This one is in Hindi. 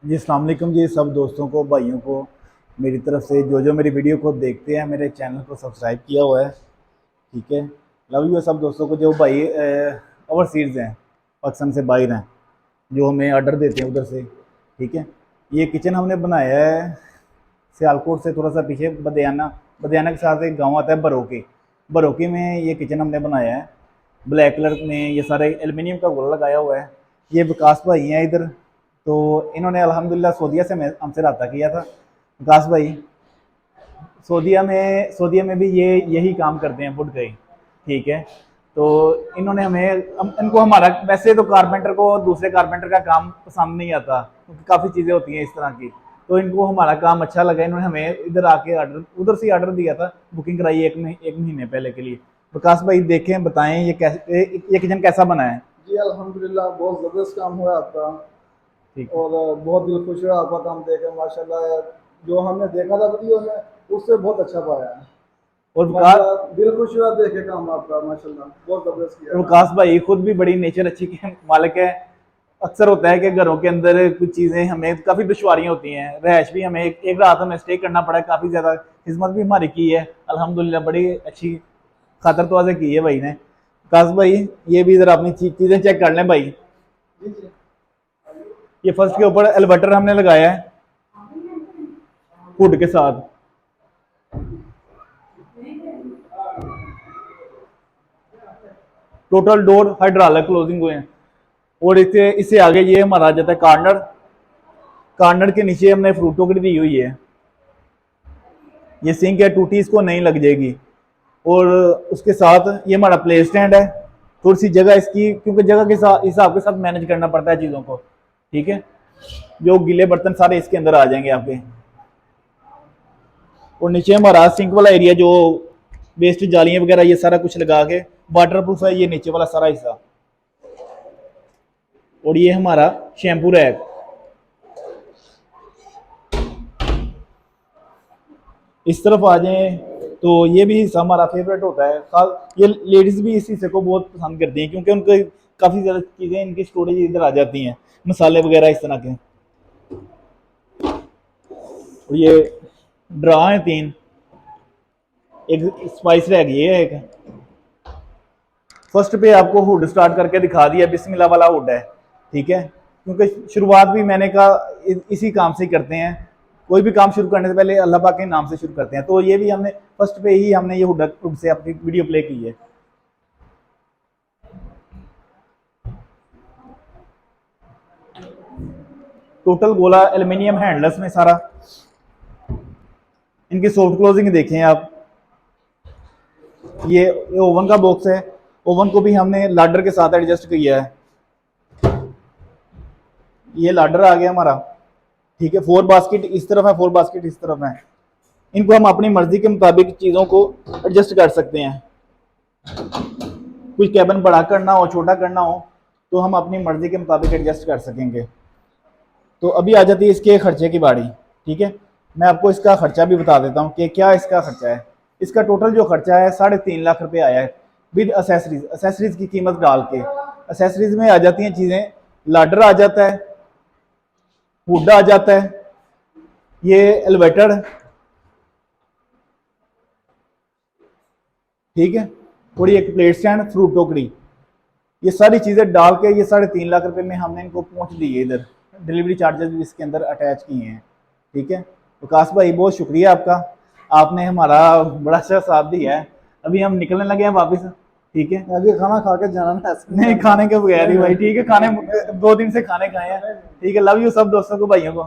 जी अस्सलाम वालेकुम जी, सब दोस्तों को भाइयों को मेरी तरफ से जो मेरी वीडियो को देखते हैं मेरे चैनल को सब्सक्राइब किया हुआ है। ठीक है, लव यू है सब दोस्तों को जो भाई ओवरसीज़ हैं, पाकिस्तान से बाहर हैं, जो हमें ऑर्डर देते हैं उधर से। ठीक है, ये किचन हमने बनाया है सियालकोट से थोड़ा सा पीछे बदियाना। बदियाना के साथ एक गांव आता है बरोकी। बरोकी में ये किचन हमने बनाया है। ब्लैक कलर में ये सारे एल्युमिनियम का गोला लगाया हुआ है। ये विकास भाई हैं इधर, तो इन्होंने अल्हम्दुलिल्लाह सऊदीया से हमसे रब्ता किया था। विकास भाई सऊदीया में भी ये यही काम करते हैं, फूड का ही। ठीक है, तो इन्होंने इनको हमारा वैसे तो कारपेंटर को दूसरे कारपेंटर का काम पसंद नहीं आता क्योंकि काफ़ी चीज़ें होती हैं इस तरह की। तो इनको हमारा काम अच्छा लगा, इन्होंने हमें इधर आके ऑर्डर उधर से ऑर्डर दिया था, बुकिंग कराई एक महीने पहले के लिए। विकास भाई देखें, बताएं ये कैसे ये किचन कैसा बना है। जी अल्हम्दुलिल्लाह, बहुत ज़बरदस्त काम हुआ आपका। ठीक है। और बहुत दिल खुश हुआ आपका काम देख कर, माशाल्लाह। जो हमने देखा था वीडियो में, उससे बहुत अच्छा पाया है। और विकास माशाल्लाह, दिल खुश हुआ देख के काम आपका, माशाल्लाह बहुत ज़बरदस्त किया काम। विकास भाई खुद भी बड़ी नेचर अच्छी के मालिक है। अक्सर होता है कि घरों के अंदर कुछ चीज़ें हमें काफ़ी दुश्वारियाँ होती हैं, रहायश भी हमें एक रात हमें स्टे करना पड़ा है, काफ़ी ज़्यादा खिदमत भी हमारी की है अल्हम्दुलिल्लाह, बड़ी अच्छी खातर तवाज़े की है भाई ने। विकास भाई ये भी इधर अपनी चीज़ें चेक कर लें भाई। जी जी। ये फर्स्ट के ऊपर एलिवेटर हमने लगाया है हुड के साथ। टोटल डोर हाइड्रोलिक क्लोजिंग हुए हैं। और इससे इससे आगे ये हमारा आ जाता है कार्नर। कार्नर के नीचे हमने फ्रूट टोकरी दी हुई है। ये सिंक है, टूटी इसको नहीं लग जाएगी। और उसके साथ ये हमारा प्ले स्टैंड है। थोड़ी सी जगह इसकी, क्योंकि जगह के साथ हिसाब के साथ मैनेज करना पड़ता है चीज़ों को। ठीक है, जो गीले बर्तन सारे इसके अंदर आ जाएंगे आपके। और नीचे हमारा सिंक वाला एरिया, जो वेस्ट जालियाँ वगैरह ये सारा कुछ लगा के वाटर प्रूफ है, ये नीचे वाला सारा हिस्सा। और ये हमारा शैम्पू रैक। इस तरफ आ जाएं तो ये भी हिस्सा हमारा फेवरेट होता है। खास ये लेडीज़ भी इस हिस्से को बहुत पसंद करती हैं क्योंकि उनके काफ़ी ज़्यादा चीज़ें इनकी स्टोरेज इधर आ जाती हैं, मसाले वगैरह इस तरह के। और ये ड्रा है 3, एक स्पाइस रह गई है एक। फर्स्ट पे आपको हुड स्टार्ट करके दिखा दिया, बिस्मिल्लाह वाला हुड है। ठीक है, क्योंकि शुरुआत भी मैंने कहा इसी काम से ही करते हैं। कोई भी काम शुरू करने से पहले अल्लाह पाक के नाम से शुरू करते हैं, तो ये भी हमने फर्स्ट पे ही हमने ये हुड से अपनी वीडियो प्ले की है। टोटल गोला एल्युमिनियम हैंडल्स में सारा। इनकी सॉफ्ट क्लोजिंग देखें आप। ये ओवन का बॉक्स है, ओवन को भी हमने लाडर के साथ एडजस्ट किया है। ये लाडर आ गया हमारा। ठीक है, 4 बास्केट इस तरफ है, 4 बास्केट इस तरफ है। इनको हम अपनी मर्जी के मुताबिक चीज़ों को एडजस्ट कर सकते हैं। कुछ कैबिन बड़ा करना हो, छोटा करना हो, तो हम अपनी मर्जी के मुताबिक एडजस्ट कर सकेंगे। तो अभी आ जाती है इसके खर्चे की बारी। ठीक है, मैं आपको इसका खर्चा भी बता देता हूँ कि क्या इसका खर्चा है। इसका टोटल जो खर्चा है 3.5 लाख रुपये आया है विद असेसरीज की कीमत डाल के। असेसरीज में आ जाती हैं चीज़ें, लाडर आ जाता है, हुड आ जाता है, ये एलिवेटर। ठीक है, और ये एक प्लेट स्टैंड, फ्रूट टोकरी। ये सारी चीज़ें डाल के ये 3.5 लाख रुपए में हमने इनको पहुंच दी है इधर। डिलीवरी चार्जेस भी इसके अंदर अटैच किए हैं। ठीक है, विकास भाई बहुत शुक्रिया आपका, आपने हमारा बड़ा अच्छा साथ दिया है। अभी हम निकलने लगे हैं वापस। ठीक है, अभी खाना खा के जाना ना, ऐसे नहीं खाने के बगैर ही भाई। ठीक है, खाने 2 दिन से खाने खाए हैं। ठीक है, लव यू सब दोस्तों को, भाइयों को।